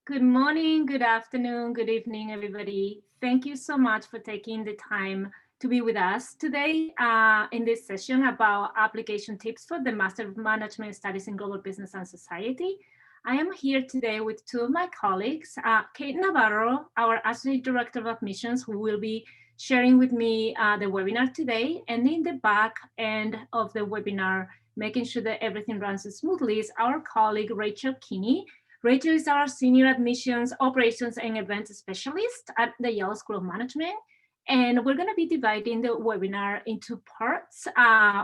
Good morning, good afternoon, good evening, everybody. Thank you so much for taking the time to be with us today in this session about application tips for the Master of Management Studies in Global Business and Society. I am here today with two of my colleagues, Kate Navarro, our Associate Director of Admissions, who will be sharing with me the webinar today. And in the back end of the webinar, making sure that everything runs smoothly, is our colleague, Rachel Kinney. Rachel is our Senior Admissions, Operations and Events Specialist at the Yale School of Management. And we're going to be dividing the webinar into parts.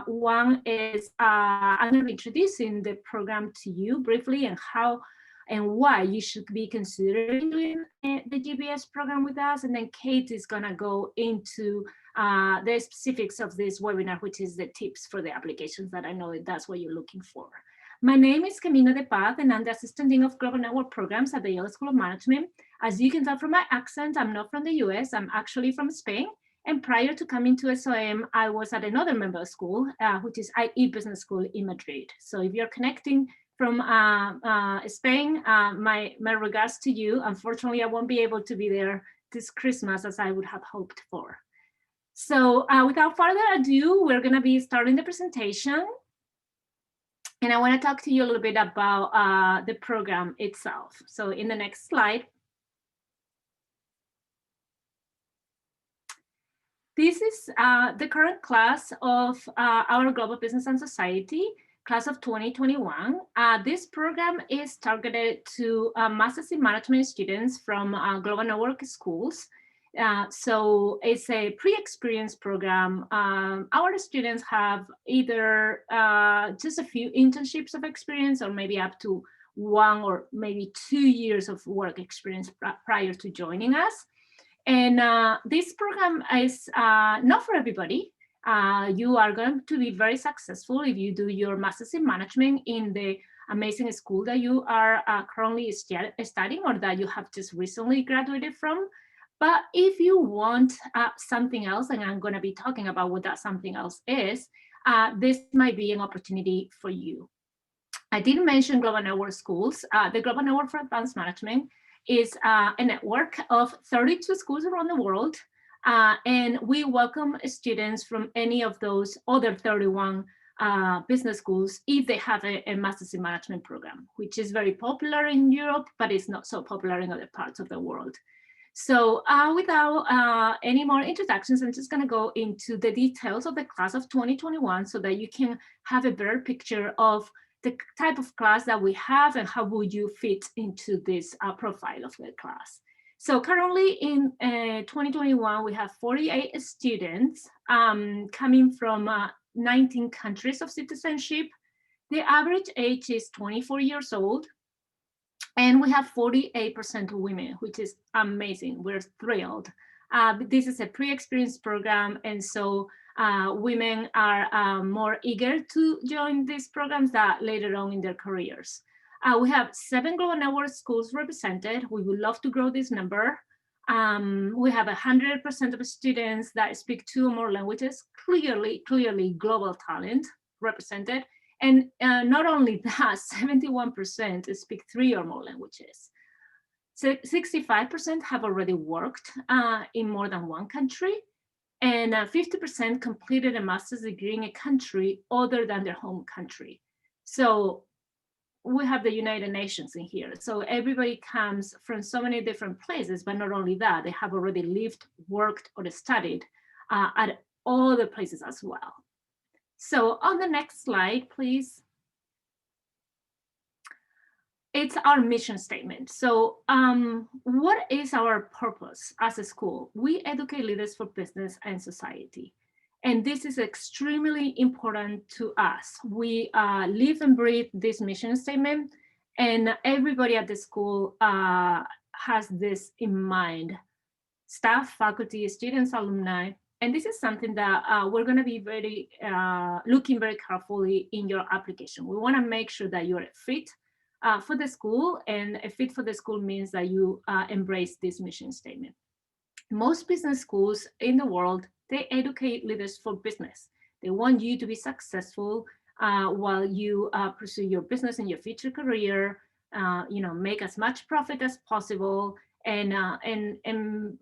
One is I'm going to be introducing the program to you briefly and how and why you should be considering doing the GBS program with us. And then Kate is going to go into the specifics of this webinar, which is the tips for the applications that I know that's what you're looking for. My name is Camino de Paz, and I'm the Assistant Dean of Global Network Programs at the Yale School of Management. As you can tell from my accent, I'm not from the US, I'm actually from Spain. And prior to coming to SOM, I was at another member school, which is IE Business School in Madrid. So if you're connecting from Spain, my regards to you. Unfortunately, I won't be able to be there this Christmas as I would have hoped for. So without further ado, we're gonna be starting the presentation. And I want to talk to you a little bit about the program itself. So in the next slide, this is the current class of our Global Business and Society, class of 2021. This program is targeted to Masters in Management students from Global Network schools. So it's a pre-experience program. Our students have either just a few internships of experience or maybe up to 1 or maybe 2 years of work experience prior to joining us. And this program is not for everybody. You are going to be very successful if you do your Master's in Management in the amazing school that you are currently studying or that you have just recently graduated from. But if you want something else, and I'm going to be talking about what that something else is, this might be an opportunity for you. I didn't mention Global Network schools. The Global Network for Advanced Management is a network of 32 schools around the world. And we welcome students from any of those other 31 business schools if they have a Master's in Management program, which is very popular in Europe, but it's not so popular in other parts of the world. So without any more introductions, I'm just going to go into the details of the class of 2021 so that you can have a better picture of the type of class that we have and how would you fit into this profile of the class. So currently in 2021, we have 48 students coming from 19 countries of citizenship. The average age is 24 years old. And we have 48% women, which is amazing. We're thrilled. This is a pre-experience program, and so women are more eager to join these programs that later on in their careers. We have 7 Global Network schools represented. We would love to grow this number. We have 100% of students that speak 2 or more languages, clearly global talent represented. And not only that, 71% speak 3 or more languages. So 65% have already worked in more than one country, and 50% completed a master's degree in a country other than their home country. So we have the United Nations in here. So everybody comes from so many different places, but not only that, they have already lived, worked, or studied at all the places as well. So on the next slide, please. It's our mission statement. So what is our purpose as a school? We educate leaders for business and society. And this is extremely important to us. We live and breathe this mission statement, and everybody at the school has this in mind. Staff, faculty, students, alumni. And this is something that we're going to be looking very carefully in your application. We want to make sure that you're a fit for the school, and a fit for the school means that you embrace this mission statement. Most business schools in the world, they educate leaders for business. They want you to be successful while you pursue your business and your future career. make as much profit as possible and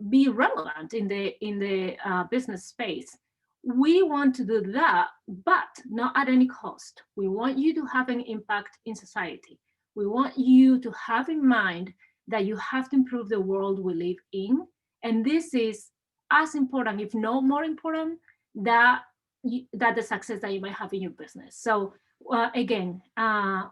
be relevant in the business space. We want to do that, but not at any cost. We want you to have an impact in society. We want you to have in mind that you have to improve the world we live in. And this is as important, if not more important, that the success that you might have in your business. So again,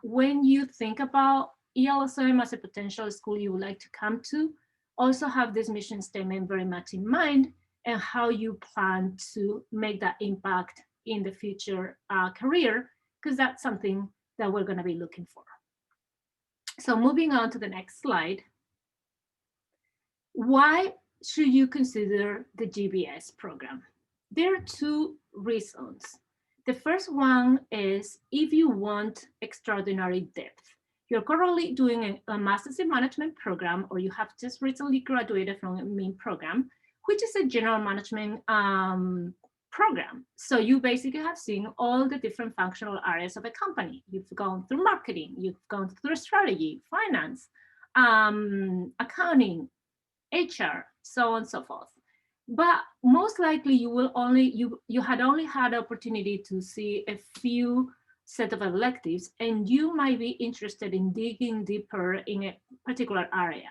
when you think about Yale SOM as a potential school you would like to come to, also have this mission statement very much in mind and how you plan to make that impact in the future career, because that's something that we're going to be looking for. So moving on to the next slide. Why should you consider the GBS program? There are two reasons. The first one is if you want extraordinary depth. You're currently doing a Master's in Management program, or you have just recently graduated from a main program, which is a general management program. So you basically have seen all the different functional areas of a company. You've gone through marketing, you've gone through strategy, finance, accounting, HR, so on and so forth. But most likely you will you had only had opportunity to see a few set of electives, and you might be interested in digging deeper in a particular area.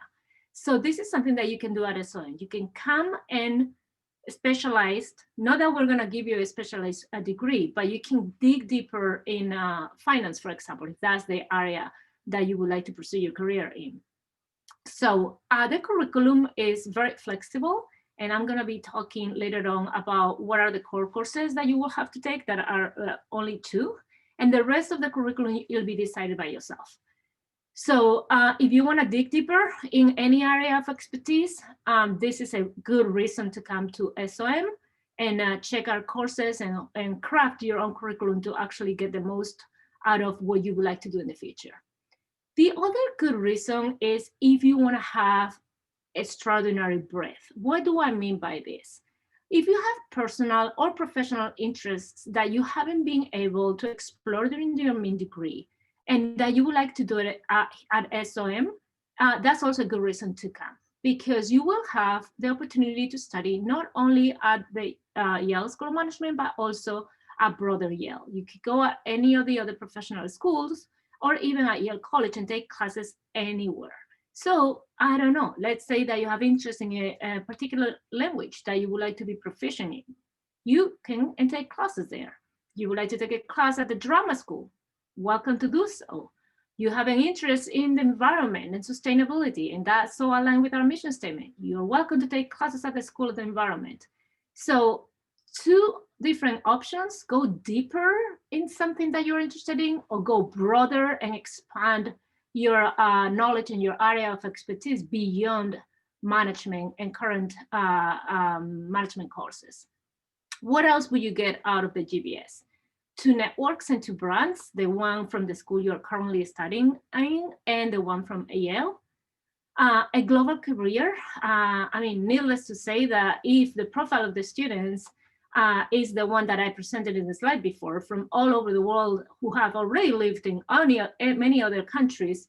So this is something that you can do at SOM. You can come and specialize, not that we're going to give you a specialized degree, but you can dig deeper in finance, for example, if that's the area that you would like to pursue your career in. So the curriculum is very flexible, and I'm going to be talking later on about what are the core courses that you will have to take that are only 2, and the rest of the curriculum will be decided by yourself. So if you want to dig deeper in any area of expertise, this is a good reason to come to SOM and check our courses and craft your own curriculum to actually get the most out of what you would like to do in the future. The other good reason is if you want to have extraordinary breadth. What do I mean by this? If you have personal or professional interests that you haven't been able to explore during your main degree, and that you would like to do it at SOM, that's also a good reason to come, because you will have the opportunity to study not only at the Yale School of Management, but also at broader Yale. You could go at any of the other professional schools, or even at Yale College, and take classes anywhere. So I don't know, let's say that you have interest in a particular language that you would like to be proficient in. You can take classes there. You would like to take a class at the drama school. Welcome to do so. You have an interest in the environment and sustainability, and that's so aligned with our mission statement. You're welcome to take classes at the School of the Environment. So 2 different options: go deeper in something that you're interested in, or go broader and expand your knowledge in your area of expertise beyond management and current management courses. What else will you get out of the GBS? 2 networks and 2 brands, the one from the school you're currently studying in and the one from Yale. A global career. I mean, needless to say that if the profile of the students is the one that I presented in the slide before, from all over the world who have already lived in many other countries,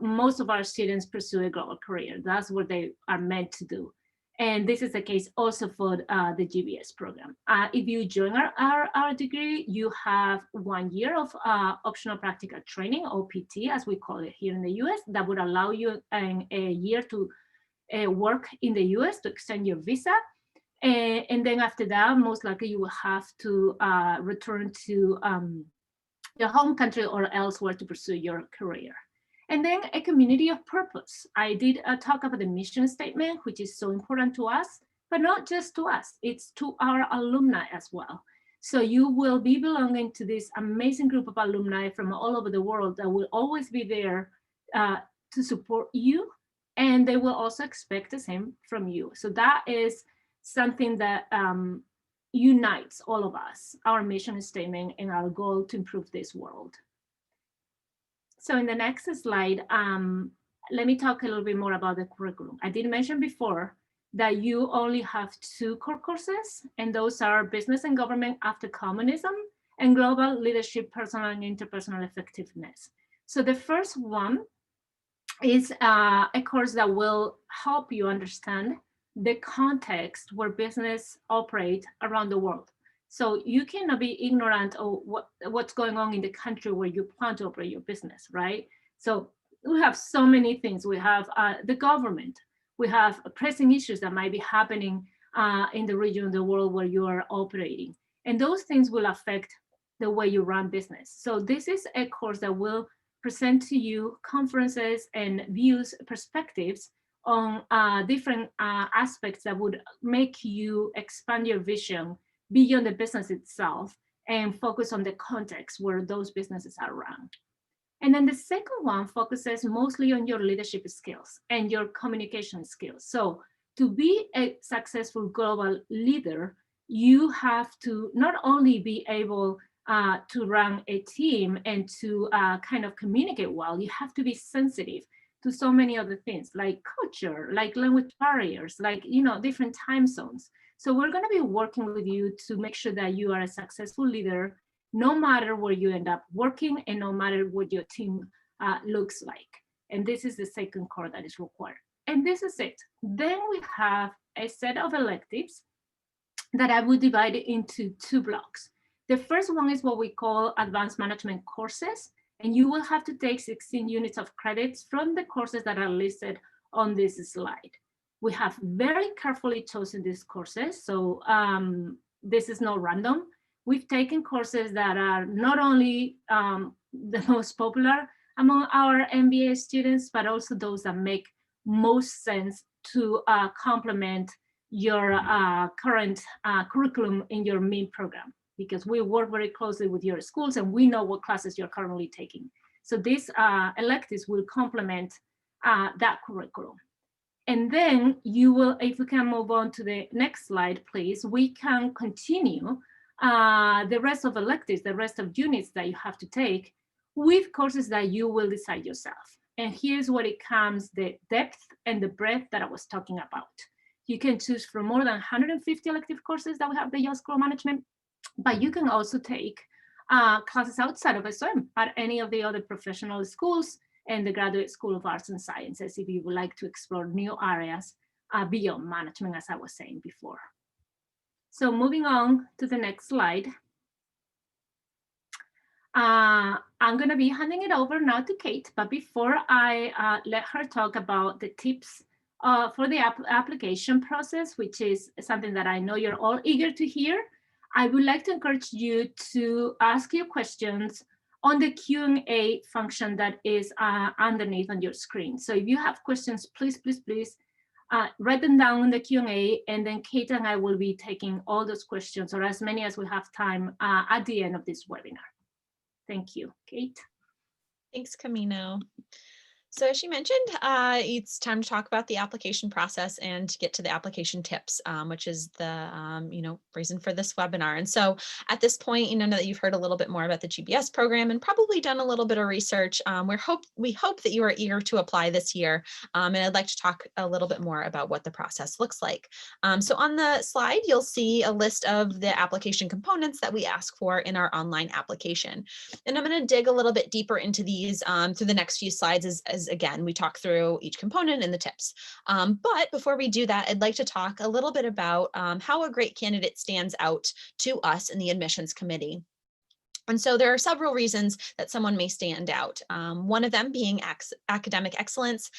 most of our students pursue a global career. That's what they are meant to do. And this is the case also for the GBS program. If you join our degree, you have 1 year of optional practical training, OPT, as we call it here in the US, that would allow you a year to work in the US to extend your visa. And then after that, most likely you will have to return to your home country or elsewhere to pursue your career. And then a community of purpose. I did talk about the mission statement, which is so important to us, but not just to us, it's to our alumni as well. So you will be belonging to this amazing group of alumni from all over the world that will always be there to support you, and they will also expect the same from you. So that is something that unites all of us, our mission statement and our goal to improve this world. So in the next slide, let me talk a little bit more about the curriculum. I did mention before that you only have 2 core courses, and those are Business and Government After Communism and Global Leadership, Personal and Interpersonal Effectiveness. So the first one is a course that will help you understand the context where business operate around the world. So you cannot be ignorant of what's going on in the country where you plan to operate your business, right? So we have so many things. We have the government. We have pressing issues that might be happening in the region of the world where you are operating. And those things will affect the way you run business. So this is a course that will present to you conferences and views, perspectives on different aspects that would make you expand your vision beyond the business itself and focus on the context where those businesses are run. And then the second one focuses mostly on your leadership skills and your communication skills. So to be a successful global leader, you have to not only be able to run a team and to kind of communicate well, you have to be sensitive to so many other things like culture, like language barriers, like, you know, different time zones. So we're going to be working with you to make sure that you are a successful leader, no matter where you end up working and no matter what your team looks like. And this is the second core that is required. And this is it. Then we have a set of electives that I would divide into two blocks. The first one is what we call advanced management courses, and you will have to take 16 units of credits from the courses that are listed on this slide. We have very carefully chosen these courses, so this is not random. We've taken courses that are not only the most popular among our MBA students, but also those that make most sense to complement your current curriculum in your main program, because we work very closely with your schools and we know what classes you're currently taking. So these electives will complement that curriculum. And then you will, if we can move on to the next slide, please, we can continue the rest of electives, the rest of units that you have to take with courses that you will decide yourself. And here's where it comes, the depth and the breadth that I was talking about. You can choose from more than 150 elective courses that we have at Yale School of Management, but you can also take classes outside of SM at any of the other professional schools and the Graduate School of Arts and Sciences if you would like to explore new areas beyond management, as I was saying before. So moving on to the next slide. I'm going to be handing it over now to Kate, but before I let her talk about the tips for the application process, which is something that I know you're all eager to hear, I would like to encourage you to ask your questions on the Q&A function that is underneath on your screen. So if you have questions, please write them down in the Q&A, and then Kate and I will be taking all those questions, or as many as we have time at the end of this webinar. Thank you, Kate. Thanks, Camino. So as she mentioned, it's time to talk about the application process and get to the application tips, which is the reason for this webinar. And so at this point, now that you've heard a little bit more about the GBS program and probably done a little bit of research, we hope that you are eager to apply this year. And I'd like to talk a little bit more about what the process looks like. So on the slide, you'll see a list of the application components that we ask for in our online application. And I'm going to dig a little bit deeper into these through the next few slides as again, we talk through each component and the tips. But before we do that, I'd like to talk a little bit about how a great candidate stands out to us in the admissions committee. And so there are several reasons that someone may stand out. One of them being academic excellence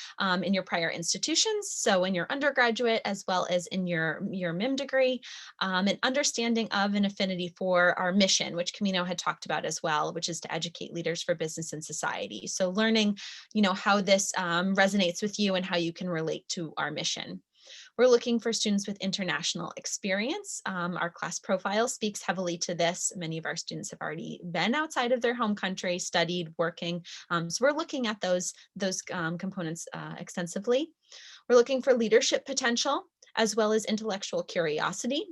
in your prior institutions. So in your undergraduate, as well as in your MIM degree, an understanding of an affinity for our mission, which Camino had talked about as well, which is to educate leaders for business and society. So learning, how this resonates with you and how you can relate to our mission. We're looking for students with international experience. Our class profile speaks heavily to this. Many of our students have already been outside of their home country, studied, working. So we're looking at those components extensively. We're looking for leadership potential, as well as intellectual curiosity.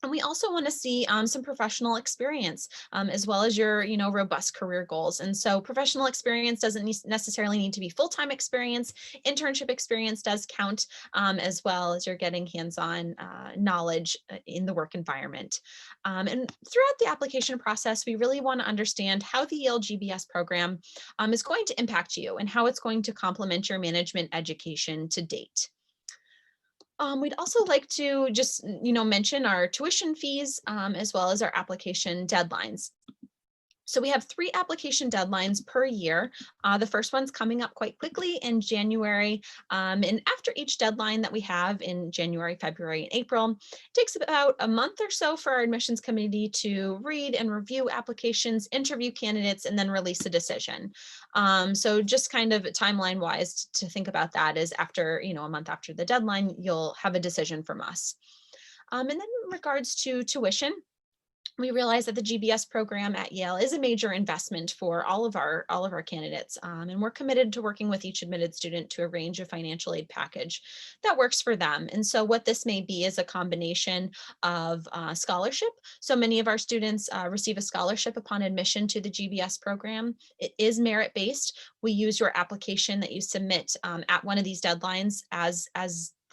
And we also want to see some professional experience, as well as your, robust career goals. And so professional experience doesn't necessarily need to be full-time experience. Internship experience does count, as well as you're getting hands-on knowledge in the work environment. And throughout the application process, we really want to understand how the Yale GBS program is going to impact you and how it's going to complement your management education to date. We'd also like to just, mention our tuition fees, as well as our application deadlines. So we have 3 application deadlines per year. The first one's coming up quite quickly in January. And after each deadline that we have in January, February, and April, it takes about a month or so for our admissions committee to read and review applications, interview candidates, and then release a decision. So just kind of timeline wise to think about that is after, a month after the deadline, you'll have a decision from us. And then in regards to tuition, we realize that the GBS program at Yale is a major investment for all of our candidates, and we're committed to working with each admitted student to arrange a financial aid package that works for them. And so what this may be is a combination of scholarship. So many of our students receive a scholarship upon admission to the GBS program. It is merit-based. We use your application that you submit at one of these deadlines as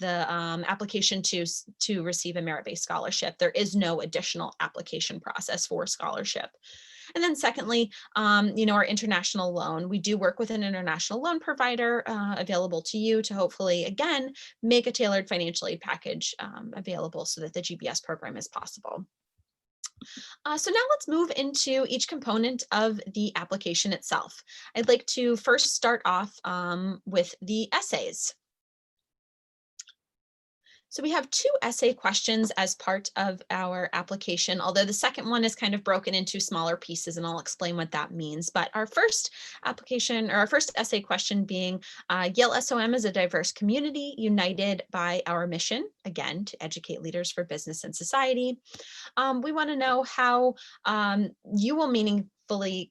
the application to receive a merit-based scholarship. There is no additional application process for scholarship. And then secondly, our international loan. We do work with an international loan provider available to you to hopefully, again, make a tailored financial aid package available so that the GBS program is possible. So now let's move into each component of the application itself. I'd like to first start off with the essays. So we have 2 essay questions as part of our application, although the second one is kind of broken into smaller pieces, and I'll explain what that means. But our first application, or our first essay question being, Yale SOM is a diverse community united by our mission, again, to educate leaders for business and society. We want to know how you will meaningfully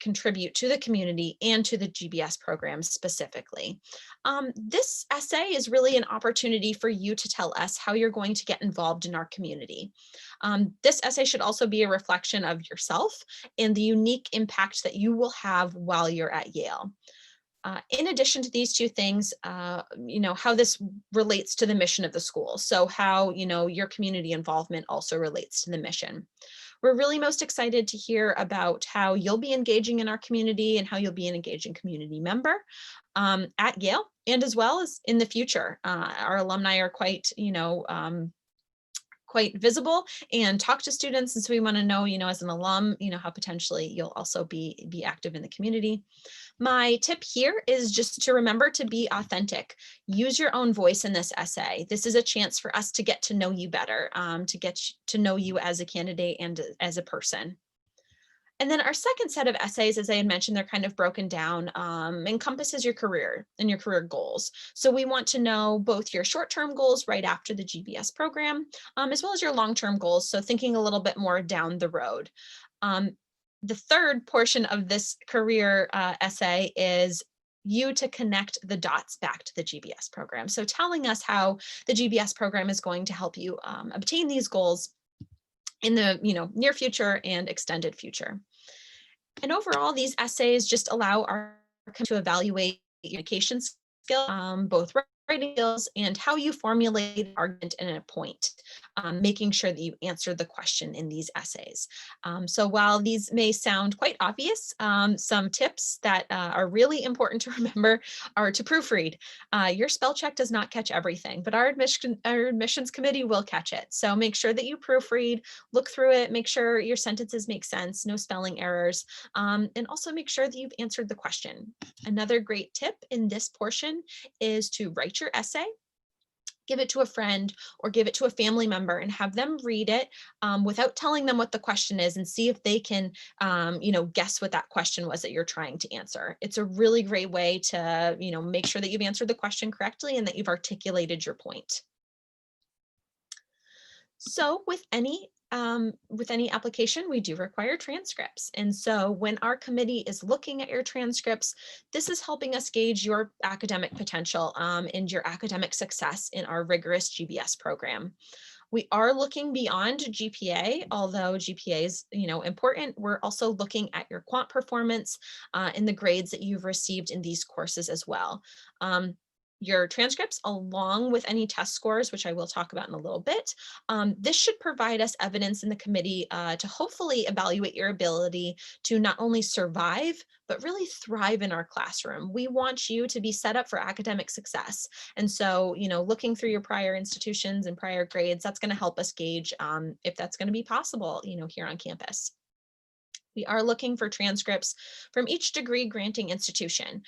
contribute to the community and to the GBS program specifically. This essay is really an opportunity for you to tell us how you're going to get involved in our community. This essay should also be a reflection of yourself and the unique impact that you will have while you're at Yale. In addition to these 2 things, how this relates to the mission of the school. So how, your community involvement also relates to the mission. We're really most excited to hear about how you'll be engaging in our community and how you'll be an engaging community member at Yale, and as well as in the future. Our alumni are quite visible and talk to students. And so we want to know, as an alum, how potentially you'll also be active in the community. My tip here is just to remember to be authentic. Use your own voice in this essay. This is a chance for us to get to know you better, to get to know you as a candidate and as a person. And then our second set of essays, as I had mentioned, they're kind of broken down, encompasses your career and your career goals. So we want to know both your short-term goals right after the GBS program, as well as your long-term goals. So thinking a little bit more down the road. The third portion of this career essay is you to connect the dots back to the GBS program. So telling us how the GBS program is going to help you obtain these goals in the near future and extended future. And overall, these essays just allow our to evaluate communication skills, both writing skills and how you formulate an argument and a point, making sure that you answer the question in these essays. So while these may sound quite obvious, some tips that are really important to remember are to proofread. Your spell check does not catch everything, but our admissions committee will catch it. So make sure that you proofread, look through it, make sure your sentences make sense, no spelling errors, and also make sure that you've answered the question. Another great tip in this portion is to write your essay, give it to a friend or give it to a family member and have them read it without telling them what the question is, and see if they can, guess what that question was that you're trying to answer. It's a really great way to, make sure that you've answered the question correctly and that you've articulated your point. So with any application, we do require transcripts. And so when our committee is looking at your transcripts, this is helping us gauge your academic potential and your academic success in our rigorous GBS program. We are looking beyond GPA, although GPA is, important. We're also looking at your quant performance and the grades that you've received in these courses as well. Your transcripts, along with any test scores, which I will talk about in a little bit. This should provide us evidence in the committee to hopefully evaluate your ability to not only survive, but really thrive in our classroom. We want you to be set up for academic success. And so, looking through your prior institutions and prior grades, that's going to help us gauge if that's going to be possible, here on campus. We are looking for transcripts from each degree granting institution.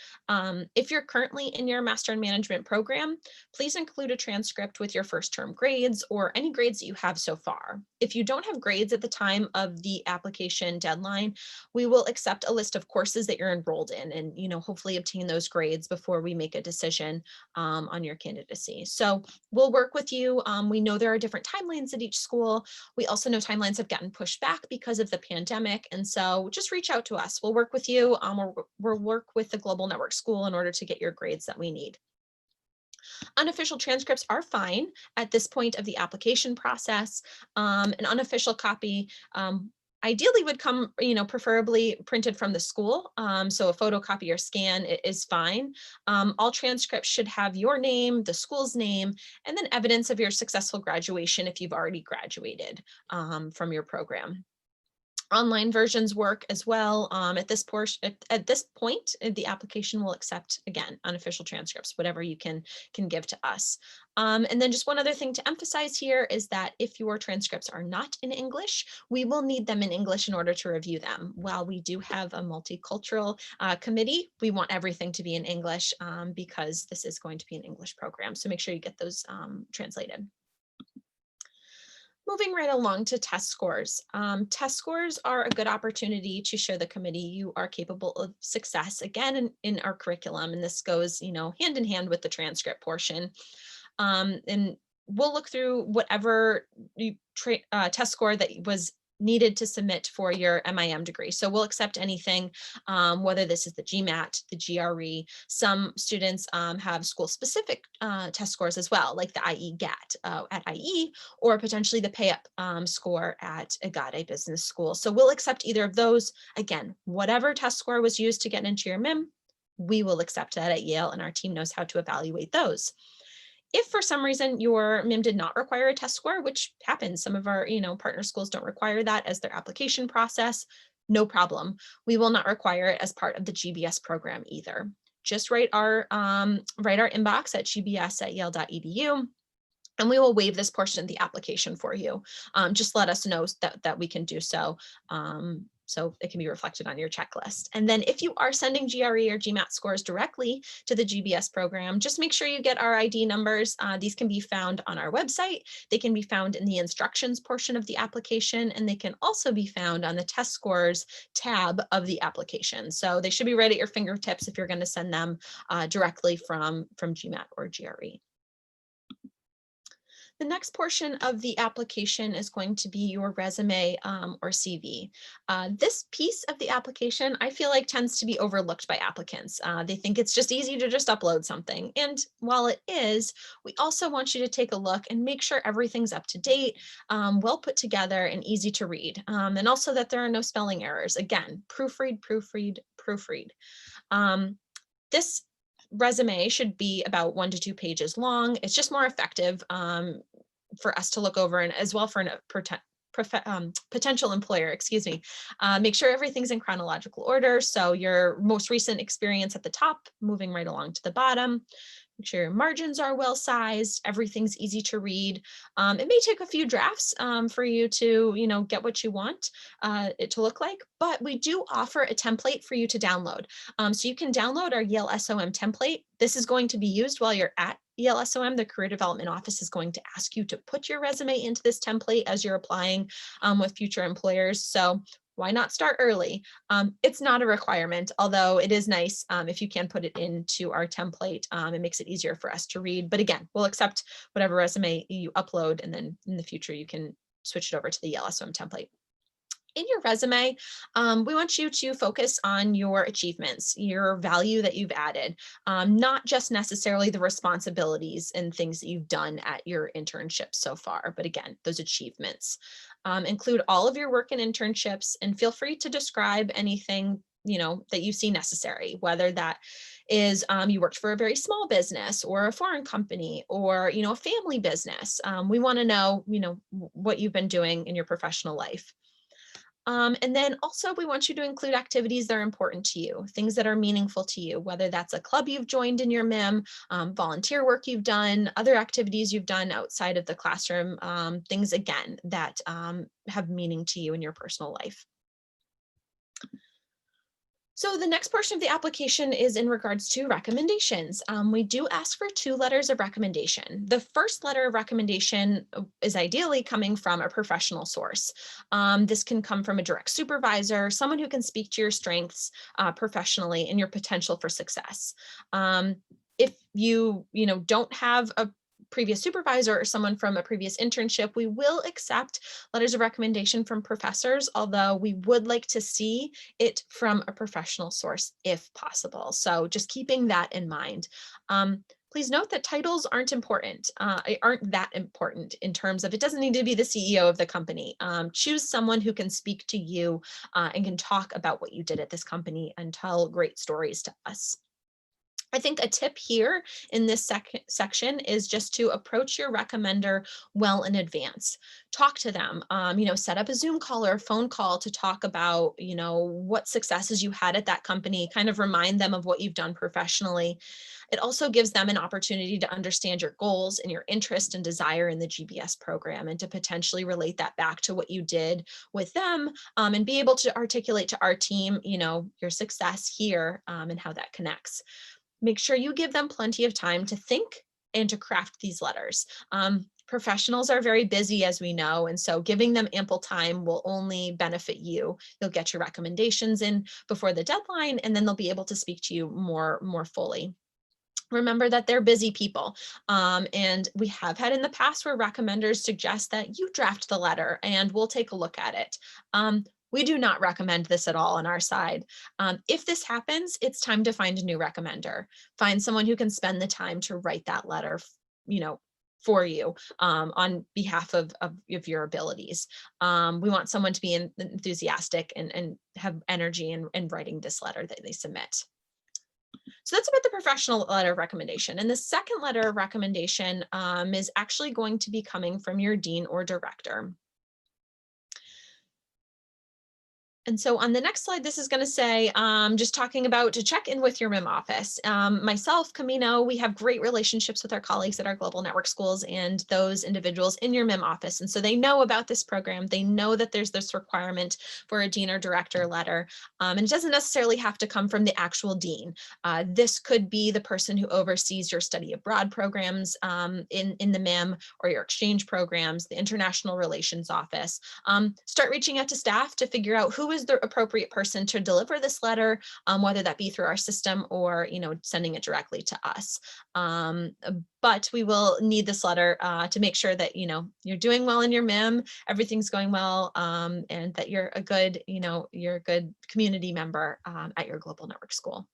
If you're currently in your Master in Management program, please include a transcript with your first term grades or any grades that you have so far. If you don't have grades at the time of the application deadline, we will accept a list of courses that you're enrolled in and, hopefully obtain those grades before we make a decision on your candidacy. So we'll work with you. We know there are different timelines at each school. We also know timelines have gotten pushed back because of the pandemic. And so just reach out to us. We'll work with you. We'll work with the Global Network School in order to get your grades that we need. Unofficial transcripts are fine at this point of the application process. An unofficial copy ideally would come, preferably printed from the school. So a photocopy or scan is fine. All transcripts should have your name, the school's name, and then evidence of your successful graduation if you've already graduated from your program. Online versions work as well. At this point, the application will accept, again, unofficial transcripts, whatever you can give to us. And then just one other thing to emphasize here is that if your transcripts are not in English, we will need them in English in order to review them. While we do have a multicultural committee, we want everything to be in English because this is going to be an English program. So make sure you get those translated. Moving right along to test scores. Test scores are a good opportunity to show the committee you are capable of success, again, in our curriculum. And this goes, hand in hand with the transcript portion. And we'll look through whatever test score that was needed to submit for your MIM degree. So we'll accept anything, whether this is the GMAT, the GRE. Some students have school-specific test scores as well, like the IE-GAT at IE, or potentially the pay-up score at Agate Business School. So we'll accept either of those. Again, whatever test score was used to get into your MIM, we will accept that at Yale, and our team knows how to evaluate those. If for some reason your MIM did not require a test score, which happens, some of our partner schools don't require that as their application process, no problem. We will not require it as part of the GBS program either. Just write our inbox at gbs@yale.edu. And we will waive this portion of the application for you. Just let us know that we can do so. So it can be reflected on your checklist. And then if you are sending GRE or GMAT scores directly to the GBS program, just make sure you get our ID numbers. These can be found on our website. They can be found in the instructions portion of the application, and they can also be found on the test scores tab of the application. So they should be right at your fingertips if you're going to send them directly from GMAT or GRE. The next portion of the application is going to be your resume or CV. This piece of the application, I feel like, tends to be overlooked by applicants. They think it's just easy to just upload something. And while it is, we also want you to take a look and make sure everything's up to date, well put together, and easy to read. And also that there are no spelling errors. Again, proofread, proofread, proofread. This resume should be about 1 to 2 pages long. It's just more effective for us to look over, and as well for a potential employer, make sure everything's in chronological order. So your most recent experience at the top, moving right along to the bottom. Make sure your margins are well sized, everything's easy to read. It may take a few drafts for you to, get what you want it to look like, but we do offer a template for you to download. So you can download our Yale SOM template. This is going to be used while you're at Yale SOM. The Career Development Office is going to ask you to put your resume into this template as you're applying with future employers. So why not start early? It's not a requirement, although it is nice if you can put it into our template. It makes it easier for us to read. But again, we'll accept whatever resume you upload, and then in the future, you can switch it over to the Yale SOM template. In your resume, we want you to focus on your achievements, your value that you've added, not just necessarily the responsibilities and things that you've done at your internship so far, but again, those achievements. Include all of your work and internships, and feel free to describe anything that you see necessary, whether that is you worked for a very small business or a foreign company or a family business. We want to know what you've been doing in your professional life. And then also we want you to include activities that are important to you, things that are meaningful to you, whether that's a club you've joined in your MIM, volunteer work you've done, other activities you've done outside of the classroom, things again that have meaning to you in your personal life. So the next portion of the application is in regards to recommendations. We do ask for 2 letters of recommendation. The first letter of recommendation is ideally coming from a professional source. This can come from a direct supervisor, someone who can speak to your strengths professionally and your potential for success. If you don't have a previous supervisor or someone from a previous internship, we will accept letters of recommendation from professors, although we would like to see it from a professional source if possible. So just keeping that in mind. Please note that titles aren't that important in terms of, it doesn't need to be the CEO of the company. Choose someone who can speak to you and can talk about what you did at this company and tell great stories to us. I think a tip here in this section is just to approach your recommender well in advance. Talk to them, set up a Zoom call or a phone call to talk about, what successes you had at that company, kind of remind them of what you've done professionally. It also gives them an opportunity to understand your goals and your interest and desire in the GBS program, and to potentially relate that back to what you did with them, and be able to articulate to our team, your success here, and how that connects. Make sure you give them plenty of time to think and to craft these letters. Professionals are very busy, as we know, and so giving them ample time will only benefit you. You'll get your recommendations in before the deadline, and then they'll be able to speak to you more fully. Remember that they're busy people. And we have had in the past where recommenders suggest that you draft the letter and we'll take a look at it. We do not recommend this at all on our side. If this happens, it's time to find a new recommender. Find someone who can spend the time to write that letter, for you on behalf of your abilities. We want someone to be enthusiastic and have energy in writing this letter that they submit. So that's about the professional letter of recommendation. And the second letter of recommendation is actually going to be coming from your dean or director. And so on the next slide, this is going to say, just talking about to check in with your MIM office. Myself, Camino, we have great relationships with our colleagues at our global network schools and those individuals in your MIM office. And so they know about this program. They know that there's this requirement for a dean or director letter. And it doesn't necessarily have to come from the actual dean. This could be the person who oversees your study abroad programs in the MIM, or your exchange programs, the international relations office. Start reaching out to staff to figure out who is the appropriate person to deliver this letter, whether that be through our system or sending it directly to us. But we will need this letter to make sure that you're doing well in your MIM, everything's going well, and that you're a good community member at your global network school.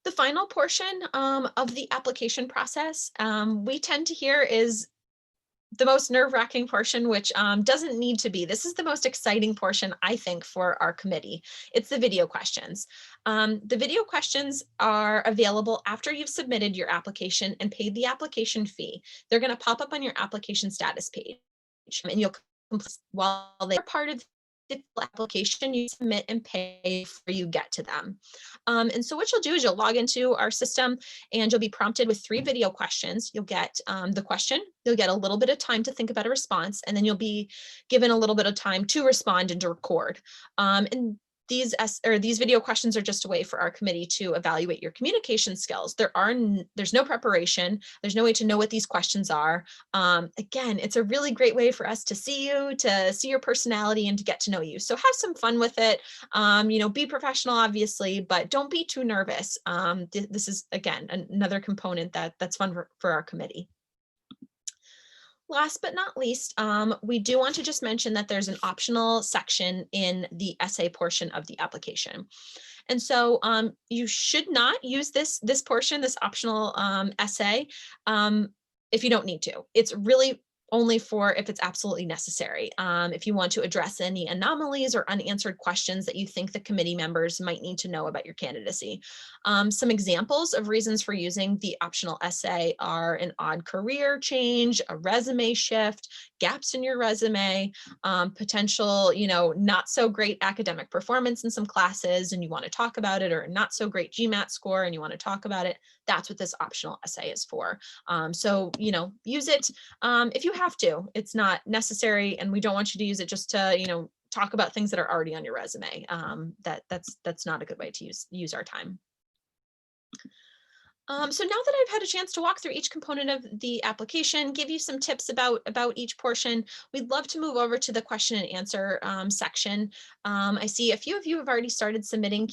The final portion of the application process we tend to hear is the most nerve-wracking portion, which doesn't need to be. This is the most exciting portion, I think, for our committee. It's the video questions. The video questions are available after you've submitted your application and paid the application fee. They're going to pop up on your application status page, and you'll complete while they're part of the application you submit and pay before you get to them. And so what you'll do is you'll log into our system and you'll be prompted with 3 video questions. You'll get the question, you'll get a little bit of time to think about a response, and then you'll be given a little bit of time to respond and to record. And these video questions are just a way for our committee to evaluate your communication skills. There's no preparation. There's no way to know what these questions are. Again, it's a really great way for us to see you, to see your personality, and to get to know you. So have some fun with it. Be professional, obviously, but don't be too nervous. This is, again, another component that's fun for our committee. Last but not least, we do want to just mention that there's an optional section in the essay portion of the application. And so you should not use this portion, this optional essay, if you don't need to. It's really only for if it's absolutely necessary. If you want to address any anomalies or unanswered questions that you think the committee members might need to know about your candidacy. Some examples of reasons for using the optional essay are an odd career change, a resume shift, gaps in your resume, potential, not so great academic performance in some classes and you want to talk about it, or not so great GMAT score and you want to talk about it. That's what this optional essay is for. So, use it if you have to. It's not necessary, and we don't want you to use it just to, talk about things that are already on your resume. That's not a good way to use our time. So now that I've had a chance to walk through each component of the application, give you some tips about each portion, we'd love to move over to the question and answer section. I see a few of you have already started submitting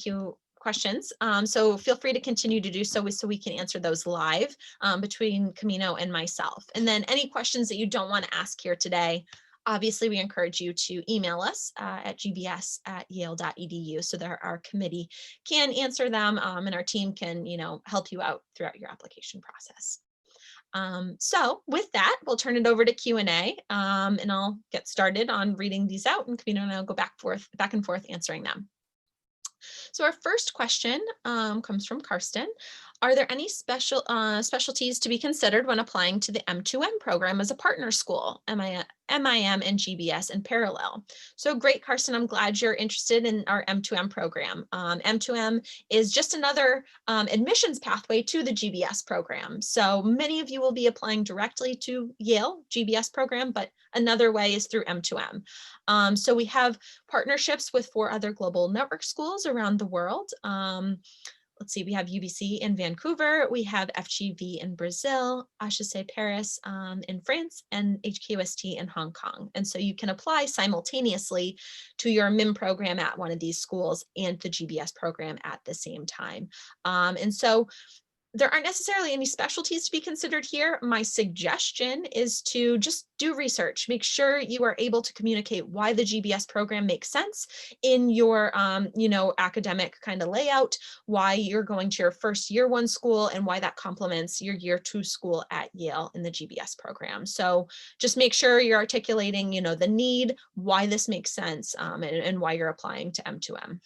questions, so feel free to continue to do so we can answer those live between Camino and myself. And then any questions that you don't want to ask here today, obviously, we encourage you to email us at gbs@yale.edu so that our committee can answer them and our team can, help you out throughout your application process. So with that, we'll turn it over to Q&A and I'll get started on reading these out, and Camino and I'll go back and forth answering them. So our first question comes from Karsten. Are there any specialties to be considered when applying to the M2M program as a partner school, MIM and GBS in parallel? So great, Karsten, I'm glad you're interested in our M2M program. M2M is just another admissions pathway to the GBS program. So many of you will be applying directly to Yale GBS program, but another way is through M2M. So we have partnerships with 4 other global network schools around the world. Let's see, we have UBC in Vancouver, we have FGV in Brazil, HEC Paris in France, and HKUST in Hong Kong. And so you can apply simultaneously to your MIM program at one of these schools and the GBS program at the same time. And so there aren't necessarily any specialties to be considered here. My suggestion is to just do research. Make sure you are able to communicate why the GBS program makes sense in your, academic kind of layout, why you're going to your first year 1 school, and why that complements your year 2 school at Yale in the GBS program. So just make sure you're articulating, the need, why this makes sense, and why you're applying to M2M.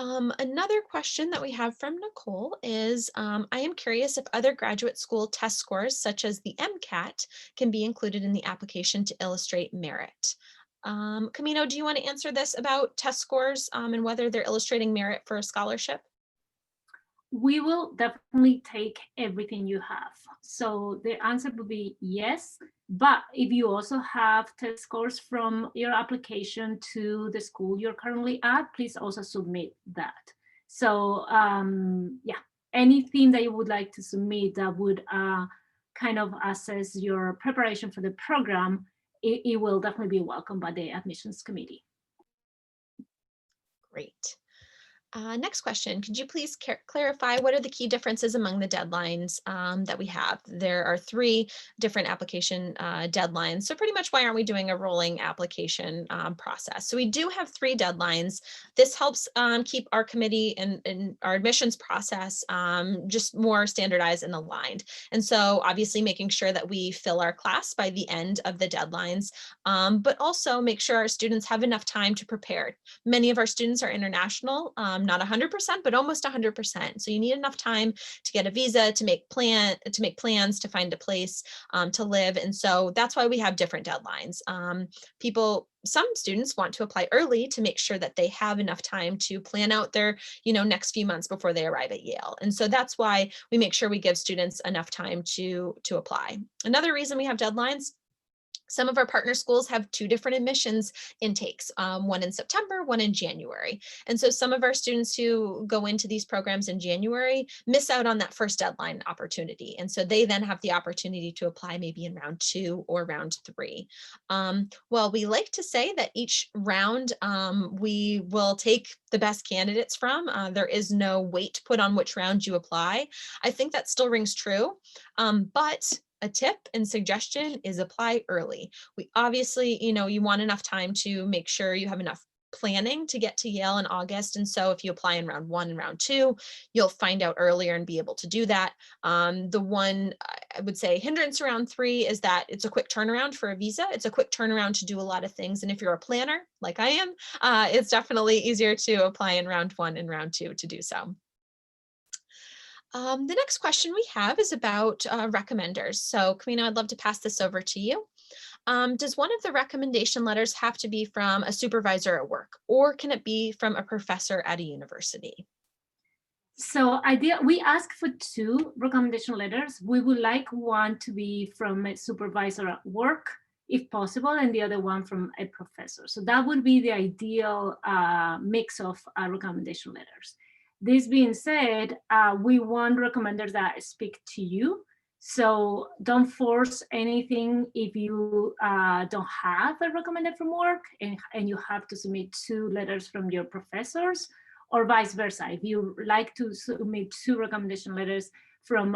Another question that we have from Nicole is, I am curious if other graduate school test scores, such as the MCAT, can be included in the application to illustrate merit. Camino, do you want to answer this about test scores and whether they're illustrating merit for a scholarship? We will definitely take everything you have. So the answer would be yes. But if you also have test scores from your application to the school you're currently at, please also submit that. So yeah, anything that you would like to submit that would kind of assess your preparation for the program, it will definitely be welcomed by the admissions committee. Great. Next question, could you please clarify what are the key differences among the deadlines that we have? There are 3 different application deadlines. So pretty much why aren't we doing a rolling application process? So we do have 3 deadlines. This helps keep our committee and our admissions process just more standardized and aligned. And so obviously making sure that we fill our class by the end of the deadlines, but also make sure our students have enough time to prepare. Many of our students are international, not 100%, but almost 100%. So you need enough time to get a visa, to make plans, to find a place to live. And so that's why we have different deadlines. Some students want to apply early to make sure that they have enough time to plan out their, next few months before they arrive at Yale. And so that's why we make sure we give students enough time to apply. Another reason we have deadlines, some of our partner schools have 2 different admissions intakes, one in September, one in January. And so some of our students who go into these programs in January miss out on that first deadline opportunity. And so they then have the opportunity to apply maybe in round 2 or round 3. Well, we like to say that each round we will take the best candidates from. There is no weight put on which round you apply. I think that still rings true, but a tip and suggestion is apply early. We obviously, you want enough time to make sure you have enough planning to get to Yale in August. And so if you apply in round 1 and round 2, you'll find out earlier and be able to do that. The one I would say hindrance around 3 is that it's a quick turnaround for a visa. It's a quick turnaround to do a lot of things. And if you're a planner like I am, it's definitely easier to apply in round 1 and round 2 to do so. The next question we have is about recommenders. So Camino, I'd love to pass this over to you. Does one of the recommendation letters have to be from a supervisor at work, or can it be from a professor at a university? So we ask for 2 recommendation letters. We would like one to be from a supervisor at work, if possible, and the other one from a professor. So that would be the ideal mix of recommendation letters. This being said, we want recommenders that speak to you. So don't force anything if you don't have a recommended from work and you have to submit 2 letters from your professors, or vice versa. If you like to submit 2 recommendation letters from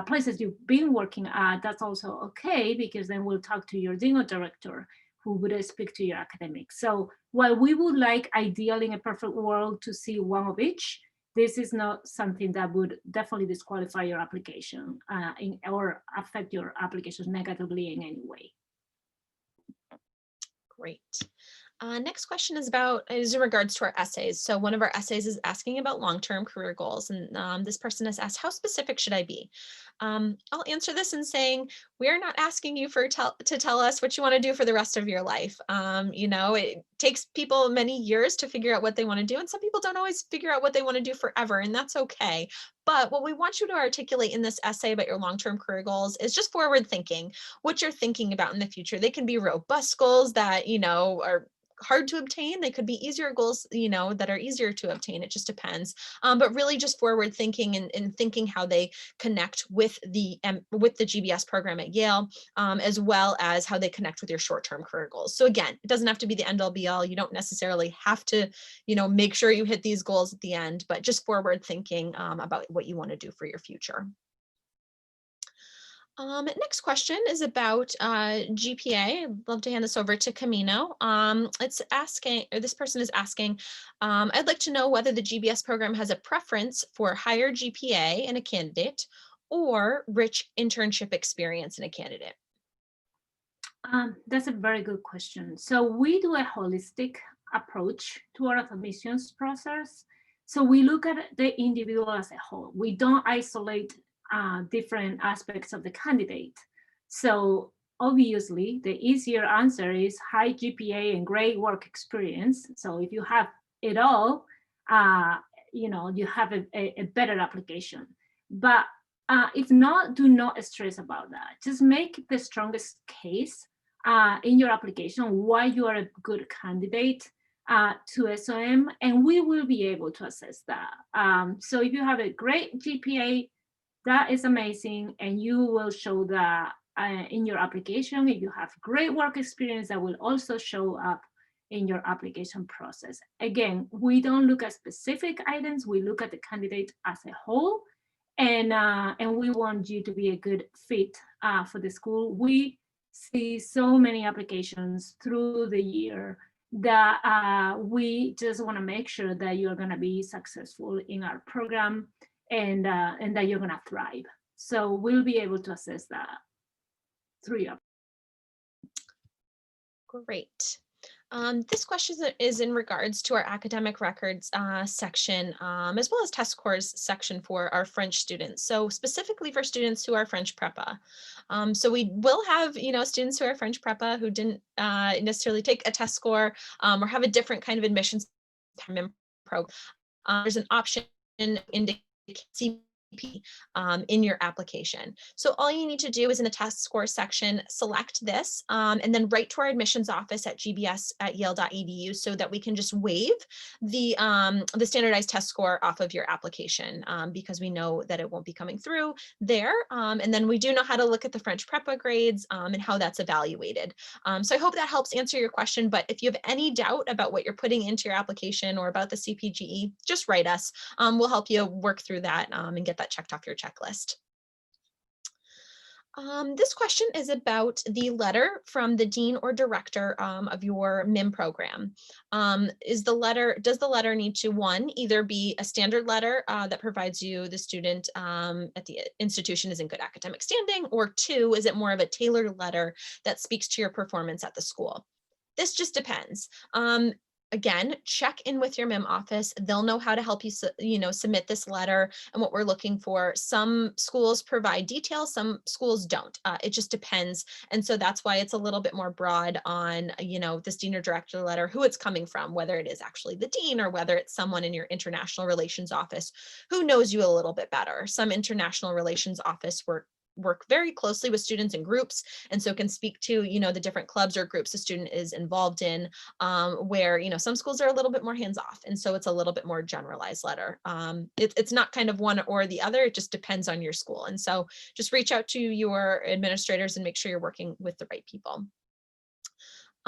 places you've been working at, that's also okay, because then we'll talk to your dean or director who would speak to your academics. So while we would like, ideally in a perfect world, to see one of each, this is not something that would definitely disqualify your application or affect your application negatively in any way. Great. Next question is in regards to our essays. So one of our essays is asking about long-term career goals. And this person has asked, how specific should I be? I'll answer this in saying, we are not asking you to tell us what you want to do for the rest of your life. It takes people many years to figure out what they want to do. And some people don't always figure out what they want to do forever, and that's okay. But what we want you to articulate in this essay about your long-term career goals is just forward thinking, what you're thinking about in the future. They can be robust goals that, are hard to obtain. They could be easier goals, that are easier to obtain. It just depends. But really just forward thinking and thinking how they connect with the GBS program at Yale, as well as how they connect with your short-term career goals. So again, it doesn't have to be the end all be all. You don't necessarily have to, make sure you hit these goals at the end, but just forward thinking about what you want to do for your future. Next question is about GPA. I'd love to hand this over to Camino. It's asking, or this person is asking, I'd like to know whether the GBS program has a preference for higher GPA in a candidate or rich internship experience in a candidate. That's a very good question. So we do a holistic approach to our admissions process. So we look at the individual as a whole. We don't isolate different aspects of the candidate. So obviously, the easier answer is high GPA and great work experience. So if you have it all, you have a better application. But if not, do not stress about that. Just make the strongest case in your application why you are a good candidate to SOM, and we will be able to assess that. So if you have a great GPA, that is amazing, and you will show that in your application. If you have great work experience, that will also show up in your application process. Again, we don't look at specific items, we look at the candidate as a whole, and we want you to be a good fit for the school. We see so many applications through the year that we just want to make sure that you're going to be successful in our program, and that you're going to thrive. So we'll be able to assess that through your. Great. This question is in regards to our academic records section, as well as test scores section for our French students. So specifically for students who are French Prepa. So we will have, students who are French Prepa who didn't necessarily take a test score or have a different kind of admissions program. There's an option indicate CP in your application. So all you need to do is in the test score section, select this and then write to our admissions office at gbs@yale.edu so that we can just waive the standardized test score off of your application because we know that it won't be coming through there. And then we do know how to look at the French Prepa grades and how that's evaluated. So I hope that helps answer your question, but if you have any doubt about what you're putting into your application or about the CPGE, just write us. We'll help you work through that and get that checked off your checklist. This question is about the letter from the dean or director of your MIM program. Does the letter need to, one, either be a standard letter that provides you the student at the institution is in good academic standing, or two, is it more of a tailored letter that speaks to your performance at the school? This just depends. Again, check in with your MIM office. They'll know how to help you, submit this letter and what we're looking for. Some schools provide details, some schools don't. It just depends. And so that's why it's a little bit more broad on, this dean or director letter, who it's coming from, whether it is actually the dean or whether it's someone in your international relations office who knows you a little bit better. Some international relations office work very closely with students and groups, and so can speak to the different clubs or groups the student is involved in, where some schools are a little bit more hands-off, and so it's a little bit more generalized letter. It's not kind of one or the other, it just depends on your school, and so just reach out to your administrators and make sure you're working with the right people.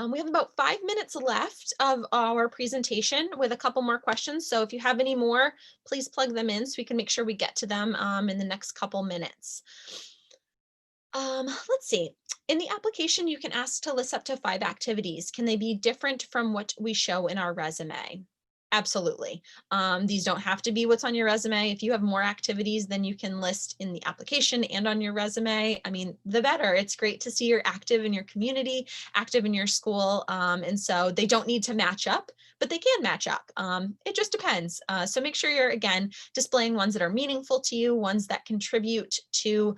We have about 5 minutes left of our presentation with a couple more questions. So if you have any more, please plug them in so we can make sure we get to them in the next couple minutes. Let's see. In the application, you can ask to list up to 5 activities. Can they be different from what we show in our resume? Absolutely. These don't have to be what's on your resume. If you have more activities than you can list in the application and on your resume, I mean, the better. It's great to see you're active in your community, active in your school. And so they don't need to match up, but they can match up. It just depends. So make sure you're, again, displaying ones that are meaningful to you, ones that contribute to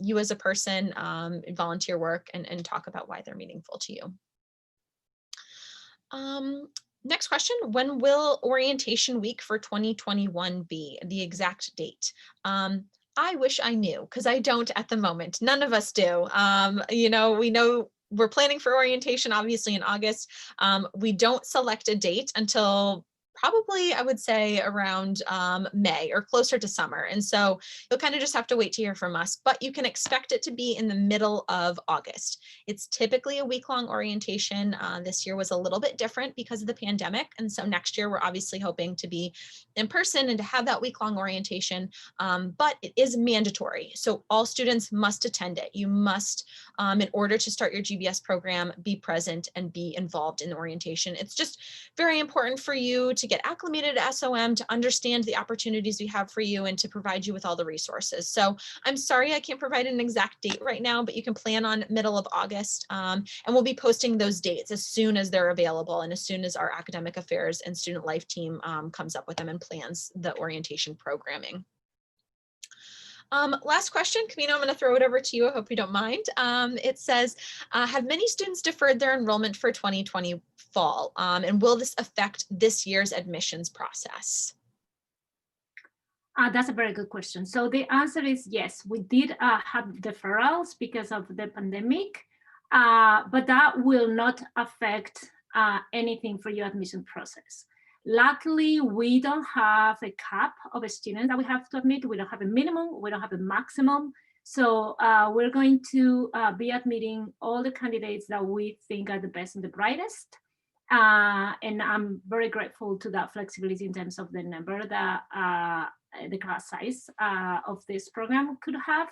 you as a person, volunteer work, and talk about why they're meaningful to you. Next question, when will orientation week for 2021 be? The exact date. I wish I knew, because I don't at the moment. None of us do. We know we're planning for orientation, obviously, in August. We don't select a date until probably, I would say, around May or closer to summer. And so you'll kind of just have to wait to hear from us, but you can expect it to be in the middle of August. It's typically a week-long orientation. This year was a little bit different because of the pandemic. And so next year, we're obviously hoping to be in person and to have that week-long orientation, but it is mandatory. So all students must attend it. You must, in order to start your GBS program, be present and be involved in the orientation. It's just very important for you to get acclimated to SOM, to understand the opportunities we have for you, and to provide you with all the resources. So I'm sorry I can't provide an exact date right now, but you can plan on middle of August, and we'll be posting those dates as soon as they're available and as soon as our academic affairs and student life team comes up with them and plans the orientation programming. Last question, Camino, I'm going to throw it over to you. I hope you don't mind. It says, have many students deferred their enrollment for 2020 fall? And will this affect this year's admissions process? That's a very good question. So the answer is yes, we did have deferrals because of the pandemic, but that will not affect anything for your admission process. Luckily, we don't have a cap of a student that we have to admit. We don't have a minimum, we don't have a maximum. So we're going to be admitting all the candidates that we think are the best and the brightest. And I'm very grateful to that flexibility in terms of the number that the class size of this program could have.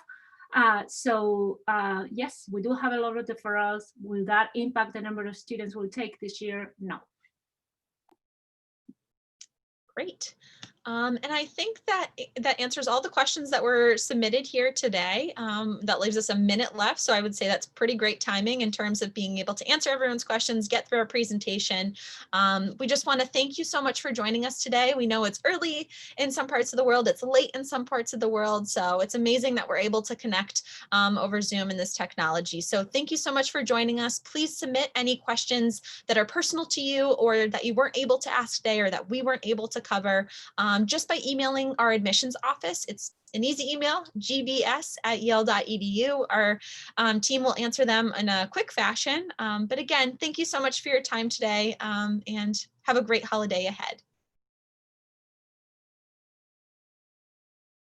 Yes, we do have a lot of deferrals. Will that impact the number of students we'll take this year? No. Great. And I think that answers all the questions that were submitted here today. That leaves us a minute left. So I would say that's pretty great timing in terms of being able to answer everyone's questions, get through our presentation. We just want to thank you so much for joining us today. We know it's early in some parts of the world, it's late in some parts of the world. So it's amazing that we're able to connect over Zoom and this technology. So thank you so much for joining us. Please submit any questions that are personal to you or that you weren't able to ask today or that we weren't able to cover. Just by emailing our admissions office. It's an easy email, gbs@yale.edu. Our team will answer them in a quick fashion. But again, thank you so much for your time today, and have a great holiday ahead.